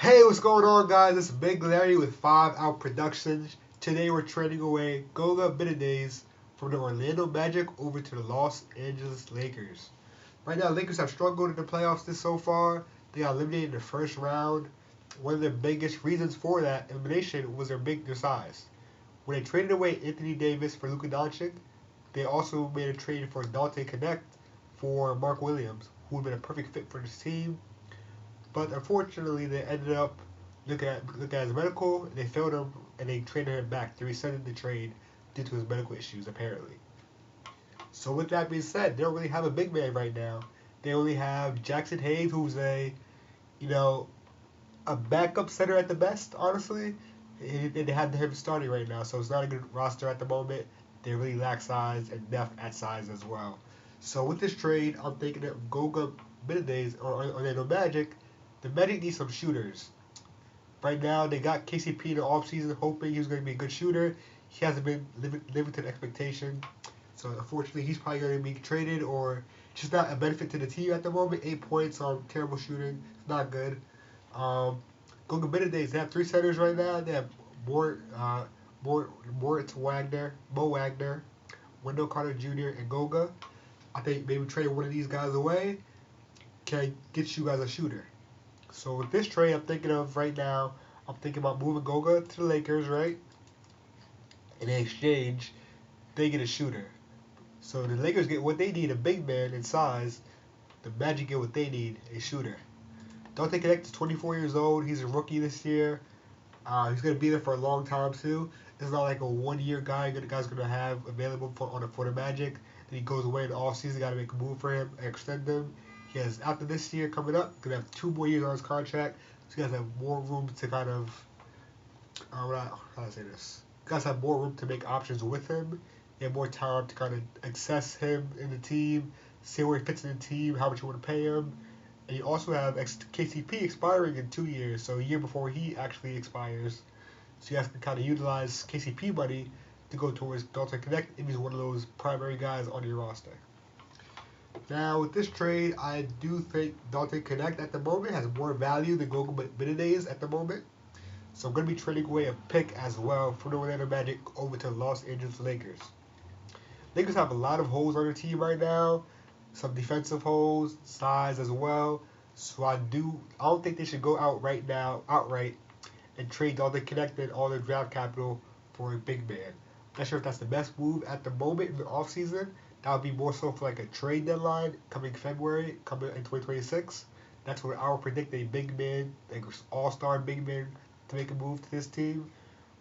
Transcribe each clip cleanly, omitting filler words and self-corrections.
Hey, what's going on, guys? It's Big Larry with 5 Out Productions. Today we're trading away Goga from the Orlando Magic over to the Los Angeles Lakers. Right now, Lakers have struggled in the playoffs this so far. They got eliminated in the first round. One of the biggest reasons for that elimination was their size. When they traded away Anthony Davis for Luka Doncic, they also made a trade for Dante Connect for Mark Williams, who would have been a perfect fit for this team. But unfortunately, they ended up looking at his medical. They failed him, and they traded him back. They rescinded the trade due to his medical issues, apparently. So with that being said, they don't really have a big man right now. They only have Jackson Hayes, who's you know, a backup center at the best, honestly. And they have him starting right now, so it's not a good roster at the moment. They really lack size and depth at size as well. So with this trade, I'm thinking of Goga Days or Orlando Magic. The Magic need some shooters. Right now, they got KCP in the offseason, hoping he was going to be a good shooter. He hasn't been living to the expectation. So, unfortunately, he's probably going to be traded or just not a benefit to the team at the moment. 8 points on terrible shooting. It's not good. Goga Days, they have 3 centers right now. They have Moritz Wagner, Mo Wagner, Wendell Carter Jr., and Goga. I think maybe trading one of these guys away can get you guys a shooter. So with this trade, I'm thinking of right now, I'm thinking about moving Goga to the Lakers, right? In exchange, they get a shooter. So the Lakers get what they need, a big man in size. The Magic get what they need, a shooter. Dante Connect is 24 years old. He's a rookie this year. He's going to be there for a long time, too. It's not like a one-year guy the guy's going to have available for the Magic. Then he goes away in the offseason, got to make a move for him, extend him. He has, after this year coming up, going to have 2 more years on his contract. So he guys have more room to kind of, how do I say this? You guys have more room to make options with him. You have more time to kind of access him in the team, see where he fits in the team, how much you want to pay him. And you also have KCP expiring in 2 years, so a year before he actually expires. So you guys can kind of utilize KCP money to go towards Dalton Connect if he's one of those primary guys on your roster. Now, with this trade, I do think Dante Connect at the moment has more value than Goga Benitez at the moment. So I'm going to be trading away a pick as well from the Orlando Magic over to the Los Angeles Lakers. Lakers have a lot of holes on their team right now. Some defensive holes, size as well. So I don't think they should go outright and trade Dante Connect and all their draft capital for a big man. Not sure if that's the best move at the moment in the offseason. That would be more so for like a trade deadline coming February, coming in 2026. That's where I would predict a big man, like all-star big man, to make a move to this team.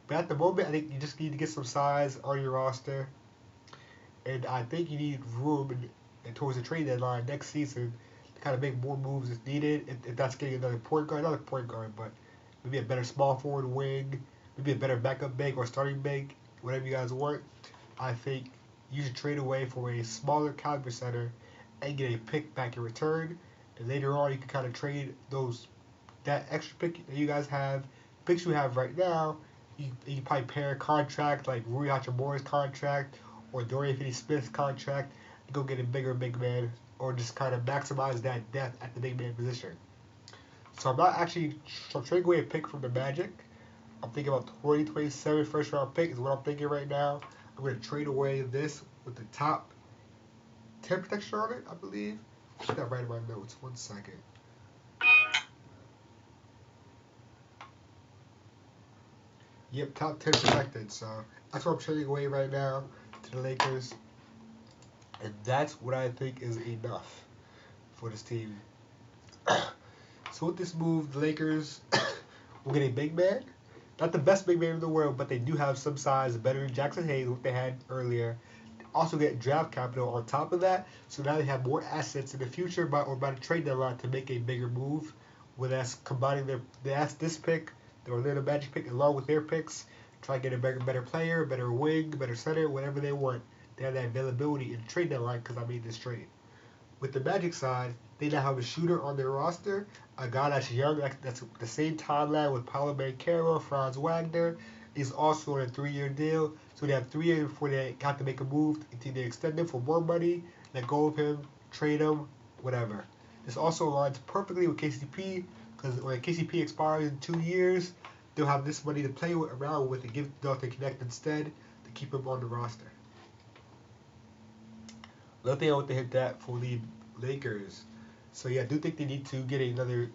But at the moment, I think you just need to get some size on your roster. And I think you need room towards the trade deadline next season to kind of make more moves if needed. If that's getting another point guard, not a point guard, but maybe a better small forward wing, maybe a better backup big or starting big, whatever you guys want. I think you should trade away for a smaller caliber center and get a pick back in return. And later on, you can kind of trade that extra pick that you guys have, picks you have right now. You probably pair a contract like Rui Hachimura's contract or Dorian Finney-Smith's contract and go get a bigger big man, or just kind of maximize that depth at the big man position. So I'm trading away a pick from the Magic. I'm thinking about 2027 first round pick is what I'm thinking right now. I'm going to trade away this with the top 10 protection on it, I believe. I should have right in my notes. 1 second. Yep, top 10 protected. So that's what I'm trading away right now to the Lakers. And that's what I think is enough for this team. So with this move, the Lakers will get a big man. Not the best big man in the world, but they do have some size better than Jackson Hayes, what they had earlier. They also get draft capital on top of that, so now they have more assets in the future by the trade deadline to make a bigger move. Whether that's combining this pick, the Orlando Magic pick, along with their picks, try to get a better player, better wing, better center, whatever they want. They have that availability in the trade deadline because I made this trade. With the Magic side, they now have a shooter on their roster, a guy that's young, that's the same timeline with Paolo Banchero, Franz Wagner. He's also on a 3-year deal, so they have 3 years before they have to make a move. Until they extend him for more money, let go of him, trade him, whatever. This also aligns perfectly with KCP because when KCP expires in 2 years, they'll have this money to play around with and give Dalton Connect instead to keep him on the roster. Another thing I want to hit that for the Lakers. So yeah, I do think they need to get another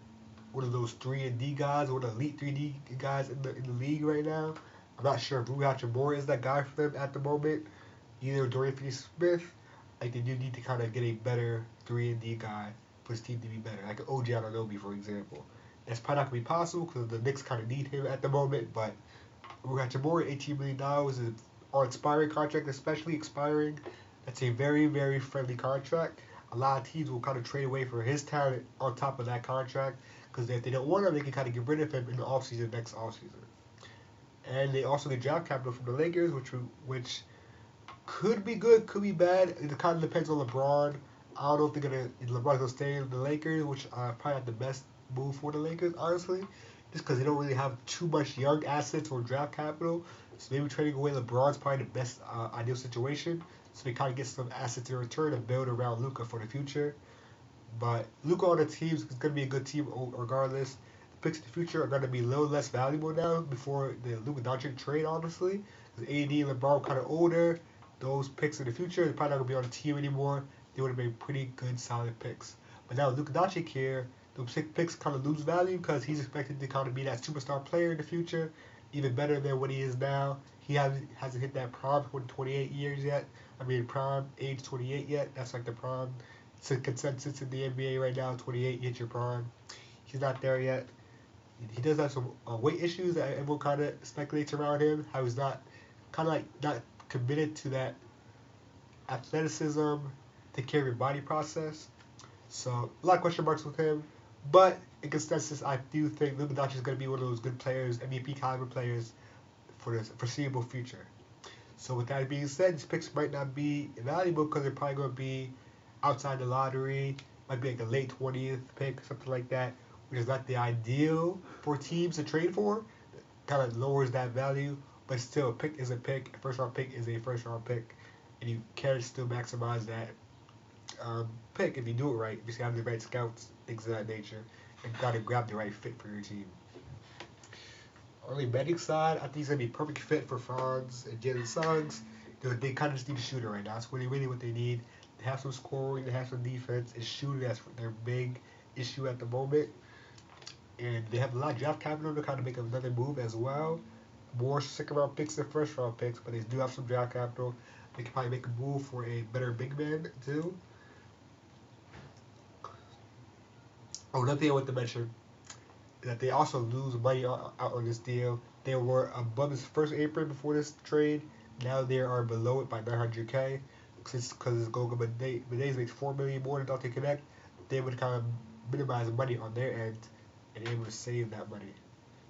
one of those 3-and-D guys, one of the elite 3D guys in the league right now. I'm not sure if Rui Hachimura is that guy for them at the moment. Either Dorian Finney-Smith. Like they do need to kind of get a better 3-and-D guy for his team to be better, like OG Anunoby, for example. That's probably not gonna be possible because the Knicks kind of need him at the moment. But Rui Hachimura, $18 million is an expiring contract, especially expiring. That's a very, very friendly contract. A lot of teams will kind of trade away for his talent on top of that contract because if they don't want him, they can kind of get rid of him in the offseason next offseason. And they also get draft capital from the Lakers, which could be good, could be bad. It kind of depends on LeBron. I don't know if LeBron's gonna stay in the Lakers, which probably not the best move for the Lakers, honestly, just because they don't really have too much young assets or draft capital. So maybe trading away LeBron's probably the best ideal situation. So they kind of get some assets in return and build around Luka for the future. But Luka on the teams is going to be a good team regardless. The picks in the future are going to be a little less valuable now before the Luka Doncic trade, honestly. Because AD and LeBron are kind of older. Those picks in the future, they're probably not going to be on the team anymore. They would have been pretty good, solid picks. But now Luka Doncic here, those picks kind of lose value because he's expected to kind of be that superstar player in the future, even better than what he is now. He hasn't hit that prime for 28 years yet. Prime age 28 yet. That's like the prime. It's a consensus in the NBA right now. 28, hit your prime. He's not there yet. He does have some weight issues that everyone kind of speculates around him. How he's not committed to that athleticism, take care of your body process. So a lot of question marks with him. But in consensus, I do think Luka Doncic is going to be one of those good players, MVP caliber players for the foreseeable future. So with that being said, these picks might not be valuable because they're probably going to be outside the lottery. Might be like a late 20th pick, something like that, which is not the ideal for teams to trade for. Kind of lowers that value, but still, a pick is a pick. A first-round pick is a first-round pick, and you can still maximize that pick if you do it right. If you have the right scouts, things of that nature, and got to grab the right fit for your team. Early betting side, I think he's gonna be a perfect fit for Franz and Jalen Suggs. They kind of just need a shooter right now. That's really what they need. They have some scoring, they have some defense. It's shooting that's their big issue at the moment. And they have a lot of draft capital to kind of make another move as well. More second-round picks than first-round picks, but they do have some draft capital. They can probably make a move for a better big man too. Oh, another thing I want to mention that they also lose money out on this deal. They were above his first apron before this trade. Now they are below it by $900K because Goga Menez makes $4 million more than Dalton Connect. They would kind of minimize money on their end and able to save that money.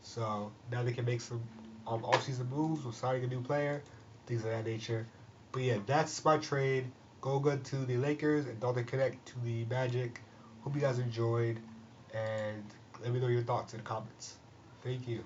So now they can make some off-season moves with signing a new player, things of that nature. But yeah, that's my trade. Goga to the Lakers and Dalton Connect to the Magic. Hope you guys enjoyed, and let me know your thoughts in the comments. Thank you.